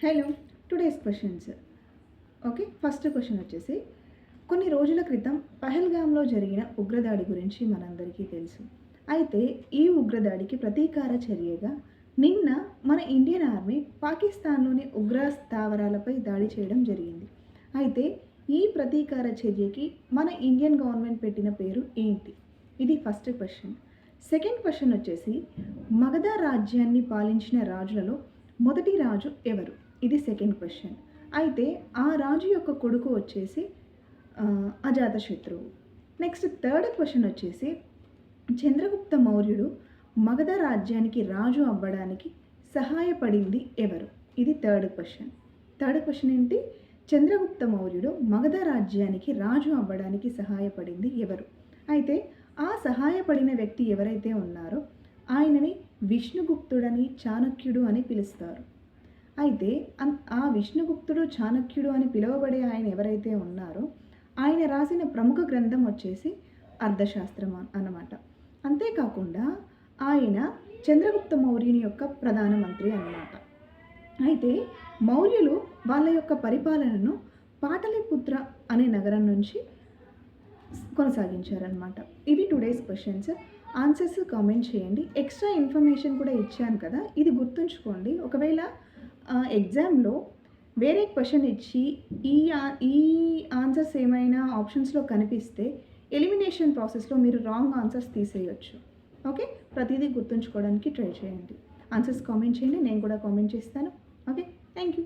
Hello today's questions. Okay, first question వచ్చేసి, కొన్ని రోజుల క్రితం పహల్గామ్లో జరిగిన ఉగ్రదాడి గురించి మనందరికీ తెలుసు. అయితే ఈ ఉగ్రదాడికి ప్రతీకార చర్యగా నిన్న మన ఇండియన్ ఆర్మీ పాకిస్తాన్లోని ఉగ్ర స్థావరాలపై దాడి చేయడం జరిగింది. అయితే ఈ ప్రతీకార చర్యకి మన ఇండియన్ గవర్నమెంట్ పెట్టిన పేరు ఏంటి? ఇది ఫస్ట్ క్వశ్చన్. సెకండ్ క్వశ్చన్ వచ్చేసి, మగధ రాజ్యాన్ని పాలించిన రాజులలో మొదటి రాజు ఎవరు? ఇది సెకండ్ క్వశ్చన్. అయితే ఆ రాజు యొక్క కొడుకు వచ్చేసి అజాతశత్రువు. నెక్స్ట్ థర్డ్ క్వశ్చన్ వచ్చేసి, చంద్రగుప్త మౌర్యుడు మగధ రాజ్యానికి రాజు అవ్వడానికి సహాయపడింది ఎవరు? ఇది థర్డ్ క్వశ్చన్. థర్డ్ క్వశ్చన్ ఏంటి? చంద్రగుప్త మౌర్యుడు మగధ రాజ్యానికి రాజు అవ్వడానికి సహాయపడింది ఎవరు? అయితే ఆ సహాయపడిన వ్యక్తి ఎవరైతే ఉన్నారో ఆయనని విష్ణుగుప్తుడని, చాణక్యుడు అని పిలుస్తారు. అయితే ఆ విష్ణుగుప్తుడు, చాణక్యుడు అని పిలువబడే ఆయన ఎవరైతే ఉన్నారో ఆయన రాసిన ప్రముఖ గ్రంథం వచ్చేసి అర్థశాస్త్రం అన్నమాట. అంతేకాకుండా ఆయన చంద్రగుప్త మౌర్యుని యొక్క ప్రధానమంత్రి అన్నమాట. అయితే మౌర్యులు వాళ్ళ యొక్క పరిపాలనను పాటలీపుత్ర అనే నగరం నుంచి కొనసాగించారనమాట. ఇవి టుడేస్ క్వశ్చన్స్. ఆన్సర్స్ కామెంట్ చేయండి. ఎక్స్ట్రా ఇన్ఫర్మేషన్ కూడా ఇచ్చాను కదా, ఇది గుర్తుంచుకోండి. ఒకవేళ ఎగ్జామ్లో వేరే క్వశ్చన్ ఇచ్చి ఈ ఆన్సర్స్ ఏమైనా ఆప్షన్స్లో కనిపిస్తే ఎలిమినేషన్ ప్రాసెస్లో మీరు రాంగ్ ఆన్సర్స్ తీసేయచ్చు. ఓకే, ప్రతిదీ గుర్తుంచుకోవడానికి ట్రై చేయండి. ఆన్సర్స్ కామెంట్ చేయండి, నేను కూడా కామెంట్ చేస్తాను. Okay, thank you.